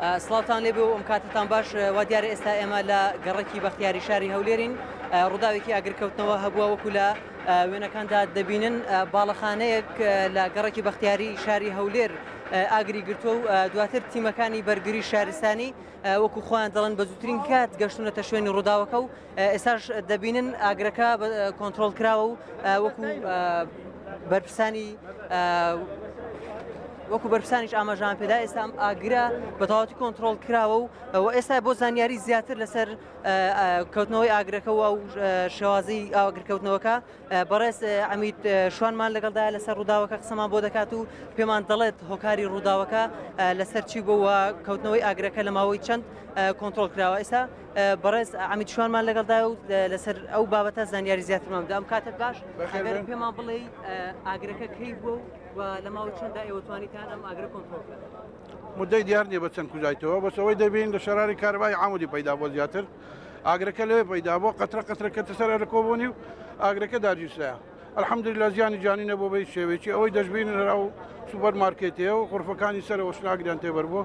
سڵاوتان لێبێ و ئەم کاتتان باش وا دیارە ئێستا ئێمە لە گەڕێکی بەختیاری شاری هەولێرین ڕووداوێکی ئاگرکەوتنەوە هەبووە وەکو لە وێنەکاندا دەبینن باڵەخانەیەک لە گەڕێکی بەختیاری شاری هەولێر ئاگری گرتووە و دواتر تیمەکانی بەرگری شارستانی وەکو خۆیان دەڵێن بە زووترین کات گەشتونەتە شوێنی ڕووداوەکە و ئێستاش دەبینن ئاگرەکە کۆنتترۆل کراوە و وەکو بەرپرسانی وەکو بەرپرسانیش ئاماژان پێدا ئێستا ئەم ئاگرا بە تەواوەتی کۆنتترۆل کراوە و ئێستا بۆ زانیاری زیاتر لەسەر کەوتنەوەی ئاگرەکەەوە و شێوازی ئاگرکەوتنەوەکە بەڕێز ئەمیت شوانمان لەگەڵدایە لەسەر ڕووداوەکە قسەمان بۆ دەکات و پێمان دەڵێت هۆکاری ڕووداوەکە لەسەر چی بووە کەوتنەوەی ئاگرەکە لە ماوەی چەند کۆنتترۆل کراوە. ئێستا بەڕێز ئەمیت شوانمان لەگەڵدایە و لەسەر ئەو بابەتە زانیاری زیاترمان بدە. ئەم کاتت باش پێمان بڵێ ئاگرەکە کەی بوو و لە ماوەی چەنددا ئێوەتوانیتان ئەم ئاگرە کۆنتترۆل بکەن؟ مدەی دیار نییە بە چەند کوژایتەوە بەسەوەی دەبین لە شەراری کارەبای عامودی پەیدا بۆ زیاتر ئاگرەکە لەوێ پەیدا بۆ قەترە قەترەکەتە سەر لە کۆبوونی و ئاگرەکە داگیرسایە. الحەمدولیلا زیانی جانی نەبوو بەی شێوەیەکی ئەوەی دەشبینن ئەو سوپەرمارکێتەیە و غورفەکانی سەرەوە شلاگریان تێبەر بووە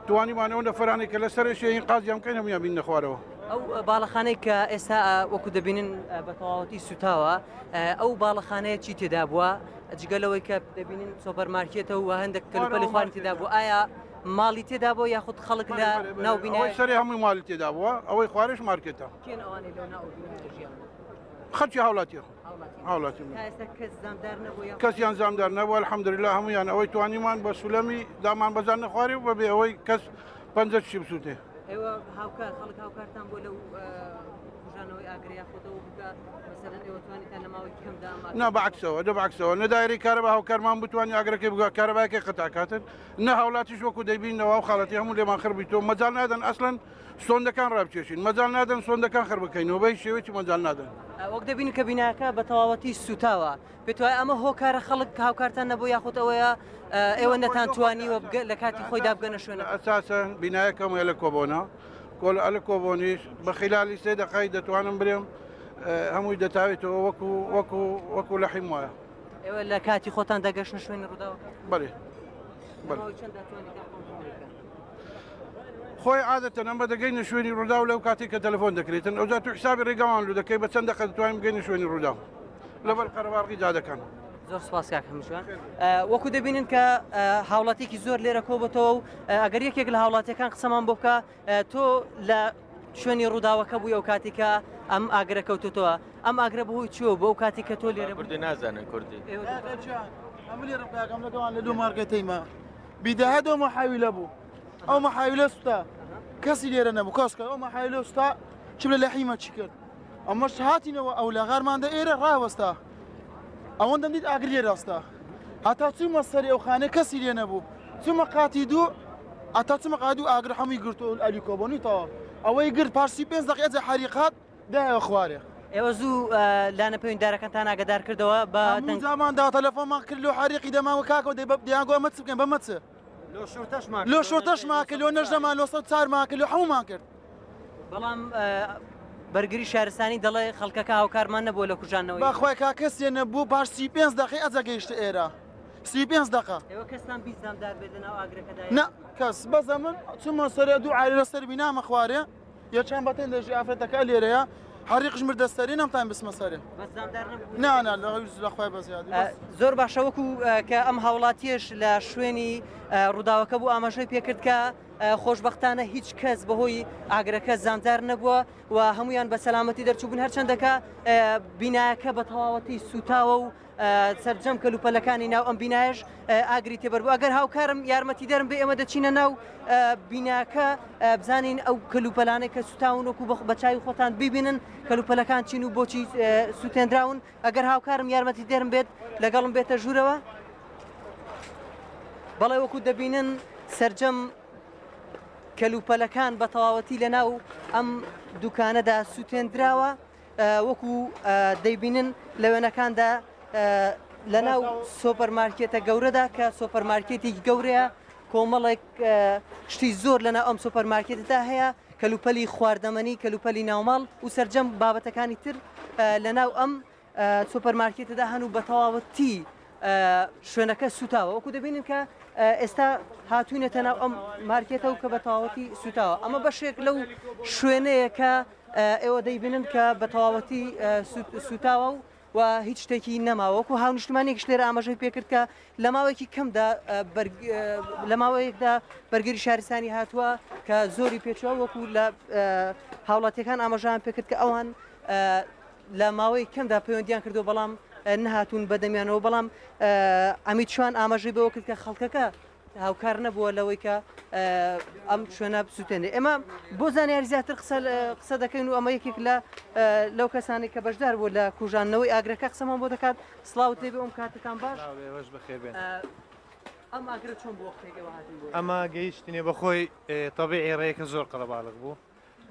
توانیمانەوە لە فەرانی کە لە سەرشین قازیان بکەین هەمویان بین نەخوارەوە. ئەو باڵەخانەی کە ئێستا وەکو دەبینن بە تەواوەتی سوتاوە ئەو باڵەخانەیە چی تێدا بووە جگەلەوەی کە دەبینن سۆپەرمارکێتە و هەندێک کەلوپەلی خوارد تێدا بوو ئایا ماڵی تێدا بووە یاخود خەڵک لە ناو بینەوەی سەری هەمووی ماڵی تێدا بووە ئەوەی خوارش مارکێتە خەڵکی هاوڵاتیە هاوڵاتی کەسیان زامدار نەبووە الحەمدولیلا هەمویان ئەوەی توانیمان بە سولەمی دامان بەزان نەخواری و بەبێ ئەوەی کەس پەنجە چی بسووتێ. ئێوە هاوکار خەڵک هاوکارتان بۆ لەو ژانەوەی ئاگریا خۆتەوە بکە مەسەلەن ئێوەتوانیتان لە ماوەی کەمدا نا بەعکسەوە دە بەعکسەوە نەدایری کارە بە هاوکارمان بتوانانی ئاگرەکەی بگە کارەبایەکەی قەتاکاتن نە هاوڵاتیش وەکو دەیبینەوە و خاڵەتی هەموو لێمان خڕ بیتەوە مەجال نادەن ئەسڵەن سۆندەکان ڕابچێشین مەجال نادەن سۆندەکان خڕ بکەینەوە بەی شێوەیەکی مەجال نادەن. وەک دەبین کە بیناکە بە تەواوەتی سوتاوە پێت وایە ئەمە هۆکارە خەڵک هاوکارتان نەبوو یاخود ئەوەیە ئێوە نەتانتوانیوە لە کاتی خۆیدا بگەنە شوێنە ئەساسەن بینایەکەم لە کۆبۆنە کۆل ئەلە کۆبۆنیش بە خلالی سێ دقەی دەتوانم برێم هەمووی دەتاوێتەوە وەکو لە حیم وایە. ئێوە لە کاتی خۆتان دەگەشتن شوێنی ڕووداوەکە؟ بەڵێ خۆی عادەتەن ئەمە دەگەینە شوێنی ڕوودا و لەو کاتی کە تەلەفۆن دەکرێتن ئەوجا تو حسابی ڕێگەمان لو دەکەی بە چەند دقە دەتوانین بگەینە شوێنی ڕوودا لەبەر قەرەباڵغی جادەکان. زۆر سپاس کاک هەمیشوان. وەکو دەبینن کە هاوڵاتێکی زۆر لێرە کۆبەتەوە و ئەگەر یەکێک لە هاوڵاتیەکان قسەمان بۆ بکە تۆ لە شوێنی ڕووداوەکە بووی ئەو کاتی کە ئەم ئاگرە کەوتوتەوە ئەم ئاگرە بەهۆی چوە بۆ ئەو کاتی کە تۆ لێرە کوردی نازانن کوردی ئەم لێرە بقاکەم لەگەڵان لە دوو مارکێتەیمە بیداهە دۆ مەحاویلە بوو ئەو مەحاویلە سوتا کەسی لێرە نەبوو کەسکە ئەو مەحاویلە سوتا چ لە حیمە چی کرد ئەمەش هاتینەوە ئەو لە غارماندا ئێرە ڕاوەستا ئەوەندەم دیت ئاگر لێ ڕاستە هەتا چوومە سەری ئەو خانە کەسی لێ نەبوو چوومە قاتی دوو ئەتا چمە قادی و ئاگر هەمووی گرتو ئەلی کۆبۆنیتەوە ئەوەی گرت پارسی 5 دقیقە حریقات دایەوە خوارێ. ئێوە زوو لانە پەیوەنددارەکەتان ئاگادار کردەوە بە زاماندا تەلەفۆنمان کرد لۆ حریقی دەماوە کاکەوە دیانگۆ مەچ بکەن بە مەچە لۆ شۆرتەشمان کرد لۆ نەژەمان لۆ سەد چارمان کرد لۆ هەمومان کرد. بەڵام بەرگری شارستانی دەڵێ خەڵکەکە هاوکارمان نەبووە لە کوژانەوەی بەخوای کاکەسێ نەبوو پاش 5 دقیقە ئەجەگەیشتە ئێرە 5 دقیقە ئێوە کەستان بیزدامدار بێت لەناو ئاگرەکەدا نە کەس بەزە من چمە سەرە دوو عالی لەسەر بینامە خوارێ یەکچەند بەتێن دەژی ئافرەتەکە لێرەیە هەریقش مردەستەری نەمتان بسمە سەرێ نانە لەخوای بەزیادی زۆر باشە وەکو کە ئەم هاوڵاتیەش لە شوێنی ڕووداوەکە بوو ئاماژەی پێکرد کە خۆشببختانە هیچ کەس بەهۆی ئاگرەکە زامدار نەبووە و هەمویان بە سەلامەتی دەرچووبوون هەرچەندەکە بینایەکە بە تەواوەتی سوتاوە و سەرجەم کەلوپەلەکانی ناو ئەم بینایش ئاگری تێبەربوو ئەگەر هاوکارم یارمەتی دەرم بێ ئێمە دەچینە ناو بیناکە بزانین ئەو کەلوپەلانەی کە سوتاون وەکو بە چاوی خۆتان ببینن کەلوپەلەکان چین و بۆچی سوتێنراون ئەگەر هاوکارم یارمەتی دەرم بێت لەگەڵم بێتە ژوورەوە بەڵێ وەکو دەبینن سەرجەم کەلوپەلەکان بە تەواوەتی لە ناو ئەم دوکانەدا سوتێنراوە وەکو دەیبینن لە وێنەکاندا لە ناو سۆپەرمارکێتە گەورەدا کە سۆپەرمارکێتی گەورەیە کۆمەڵێک شتی زۆر لەناو ئەم سۆپەرمارکێتدا هەیە کەلوپەلی خواردەمەنی کەلوپەلی ناوماڵ و سەرجەم بابەتەکانی تر لە ناو ئەم سوپەرمارکێتدا هەن و بە تەواوەتی شوێنەکە سوتاوە وەکو دەبینن کە ئێستا هاتوونەتە ناو ئەم مارکێتە و کە بە تەواوەتی سوتاوە ئەمە بەشێک لەو شوێنەیە کە ئێوە دەیبینن کە بە تەواوەتی سوتاوە و هیچ شتێکی نەماوەکو هاونیشتمانێکش لێرە ئاماژەی پێکرد کە لە ماوەیەکی کەمدا لە ماوەیەکدا بەرگری شارستانی هاتووە کە زۆری پێچوە وەکو لە هاوڵاتیەکان ئاماژیان پێکرد کە ئەوان لە ماوەی کەمدا پەیوەندیان کردو بەڵام نەهاتوون بەدەمیانەوە بەڵام ئەمیت شوان ئاماژەی بەوە کرد کە خەڵکەکە هاوکار نەبووە لەوەی کە ئەم شوێنە بسووتێنێ ئێمە بۆ زانیاری زیاتر قسە دەکەین و ئەمە یەکێک لەو کەسانی کە بەشدار بوو لە کوژانەوەی ئاگرەکە قسەمان بۆ دەکات سڵاوت لێبێ ئەم کاتەکان باش ئەم ئاگرە چۆن بۆ وەختێکەوە هاتین بۆ ئەمە گەیشتنێ بەخۆی تەبیعی ڕێیەکە زۆر قەڵەباڵغ بوو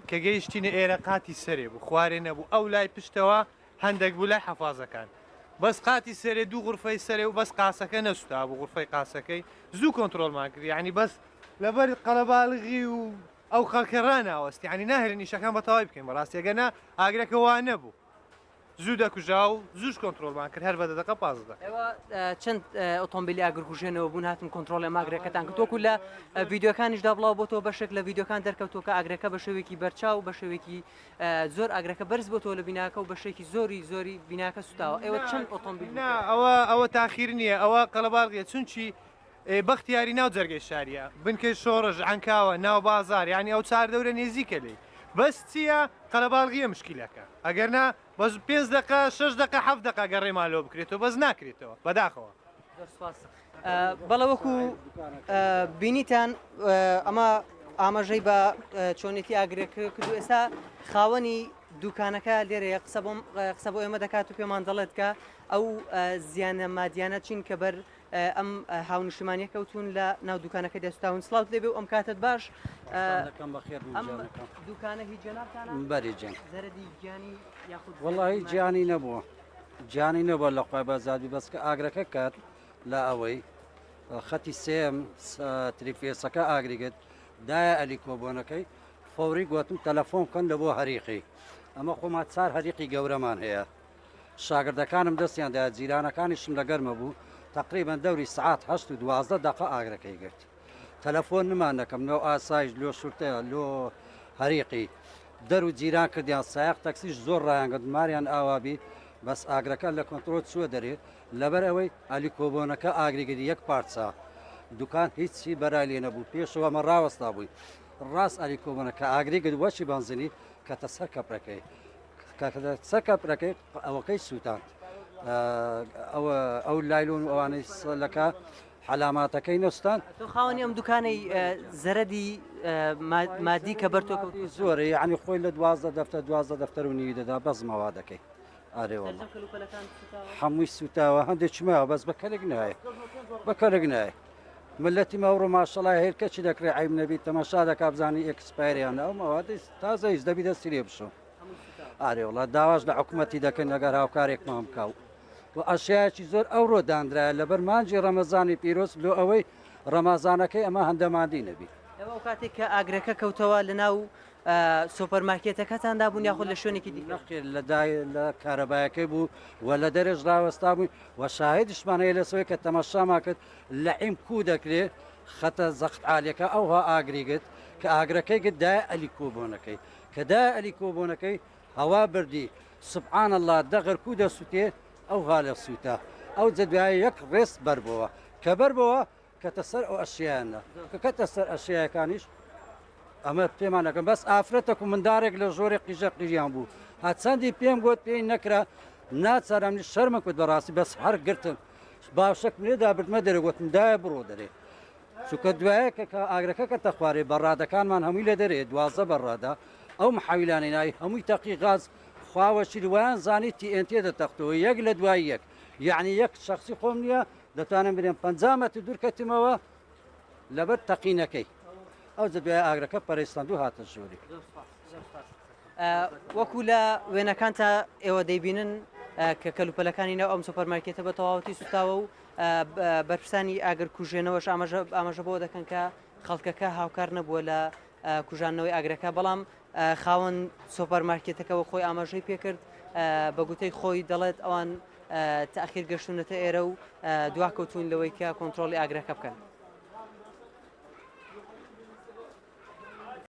کە گەیشتینە ئێرە قاتی سەرێ بوو خوارێ نەبوو ئەو لای پشتەوە هەندێک بوو لای حەفازەکان بەس قاتی سەرێ دوو غورفەی سەرێ و بەس قاسەکە نەسوتا بوو غورفەی قاسەکەی زوو کۆنتترۆلمان کرد یعنی بەس لەبەر قەڵەباڵغی و ئەو خەڵکە ڕاناوەستی ینی ناهێن نیشەکان بە تەواوی بکەین بەڕاستیەگەنا ئاگرەکە وا نەبوو زوو دەکوژا و زووش کۆنتترۆلمان کرد هەر بە دەدەقە پازدا ئێوە چەند ئۆتۆمبیلی ئاگرکوژێنەوە بوون هاتن کۆنتترۆلی ماگرەکەتان کردوەکو لە ڤیددیوەکانیشدا بڵاو بۆتەوە بەشێک لە ڤیددیوکان دەرکەوتۆ کە ئاگرەکە بە شێوێکی بەرچاو بە شێوێکی زۆر ئاگرەکە بەرز بۆتەوە لە بیناکە و بەشێکی زۆری بیناکە سوتاوە ئێوە چەند ئۆتۆمبیل ئەوە تاخیر نییە ئەوە قەڵەباڵغیە چونچی بەختیاری ناو جەرگەی شاریە بنکەی شۆڕژ عنکاوە ناو بازار ینی ئەو چار دەورە نێزیکە لێ بەس چییە قەڵەباڵغیە مشکیلەکە ئەگەرنا بەس 5 دقە 6 دقە 7 دقە گەڕێمان لۆ بکرێتەوە بەس ناکرێتەوە بەداخەوە بەڵە وەکو بینیتان ئەمە ئاماژەی بە چۆنێتی ئاگرێکە کردو ئێستا خاوەنی دوکانەکە لێرەیە قسە بۆ ئێمە دەکات و پێمان دەڵێت کە ئەو زیانە مادیانە چین کە بەر ئەم هاونیشتمانیە کەوتون لە ناو دوکانەکە دەستاون سڵاوت لێبێ و ئەم کاتت باش دوکانە هیچ بەریجان زەرەدی گیانی یاخود وڵی گیانی نەبووە گیانی نەبووە لە خۆی بەزادی بەسکە ئاگرەکە کات لە ئەوەی خەتی سێم تریفێسەکە ئاگریگت دایە ئەلی کۆبوونەکەی فۆری گوتم تەلەفۆن بکەن لە بۆ هەریقی ئەمە خۆما چار هەریقی گەورەمان هەیە شاگردەکانم دەستیاندا جیرانەکانیشم لە گەرمە بوو تقریبان دەوری سعات 12 دقە ئاگرەکەی گرت تەلەفۆن نمان دەکەم لۆ ئاسایش لۆ شورتەیە لۆ هەریقی دەر و جیران کردیان سایق تەکسیش زۆر ڕایانگەت ماریان ئاوابی بەس ئاگرەکە لە کۆنتترۆل چوە دەرێ لەبەر ئەوەی ئەلی کۆبۆنەکە ئاگریگەری یەک پارچە دوکان هیچی بەرای لێ نەبوو پێشەوە مە ڕاوەستا بووی ڕاست ئەلی کۆبۆنەکە ئاگریگەر وەچی بنزینی کەتە سەر کەپرەکەی سەر کەپرەکەی ئەوەکەی سووتان ئەو لایلون و ئەوانەی سەلەکە حەلاماتەکەی نوستان خاوەنی ئەم دوکانەی زەرەدی مادی کە بەرتۆکە زۆرە یعنی خۆی لە 12 دەفتەر و نیوی دەدا بەس ماوا دەکەی ئارێوە هەمووی سوتاوە هەندێک چماوە بەس بەکەلێک نایە بەکەلێک نایە ملەتی مەوڕ ماشەڵای هەیە کەچی دەکرێ عیب نەبی تەماشا دەکا بزانی ئێکسپایریانە ئەو مەوادی تازە هیچ دەبی دەستی لێ بشۆ ئارێوڵە داواش لە حکوومەتی دەکەن لەگەر هاوکارێکمان بکاو و ئەشیایکی زۆر ئەوڕۆ دانرایە لەبەر مانجی ڕەمەزانی پیرۆز لۆ ئەوەی ڕەمازانەکەی ئەمە هەندەمادی نەبی ئەو کاتێک کە ئاگرەکە کەوتەوە لە ناو سۆپەرمارکێتەکەتاندا بوون یاخود لە شوێنێکی دیخێر لە کارەبایەکەی بوو و لە دەرێژ ڕاوەستا بووین و شاهدشمانەیە لەسەوەی کە تەماشاما کرد لە عیم کو دەکرێت خەتە زەخت عالیەکە ئەوها ئاگریگت کە ئاگرەکەی گت دای ئەلی کۆبوونەکەی کە دای ئەلی کۆبوونەکەی هەوا بردی سبحان الله دەغر کو دەسووتێ ئەو ها لە سووتە ئەو جدوایی یەک ڕێست بەربەوە کە بەربەوە کەتە سەر ئەو ئەشیانە کە کەتە سەر ئەشیەکانیش ئەمە پێمانەکەم بەس ئافرەتەک و مندارێک لە ژۆری قیژە قیژیان بوو هەچەندی پێم گوت پێی نەکرا ناچارامنی شەرمە کوت بەڕاستی بەس هەر گرتم باشەک لێدا بردمە دەرەگوتم دایە بڕۆ دەرێ چونکە دوایە کە ئاگرەکە کە تەخوارێ بەڕادەکانمان هەمووی لە دەرێ 12 بەڕادا ئەو محاویلانی ناوی هەمووی تەقی غاز خواوەشی وایان زانی TNT دەتەختەوە یەک لە دوای یەک یعنی یەک شخصی خۆم نییە دەتوانم برێن 50 مەتر دوور کەتمەوە لەبەر تەقینەکەی ئەو دوای ئاگرەکە پەرێستاند و هاتە ژووری وەکو لە وێنەکانتە ئێوە دەیبینن کە کەلوپەلەکانی ناو ئەم سوپەرمارکێتە بە تەواوەتی سوتاوە و بەرپرسانی ئاگر کوژێنەوەش ئاماژە بۆ دەکەن کە خەڵکەکە هاوکار نەبووە لە کوژانەوەی ئاگرەکە بەڵام خاوەن سوپەرمارکێتەکەەوە خۆی ئاماژەی پێکرد بە گوتەی خۆی دەڵێت ئەوان تاخیر گەشتونەتە ئێرە و دواکەوتون لەوەی کە کۆنتترۆلی ئاگرەکە بکەن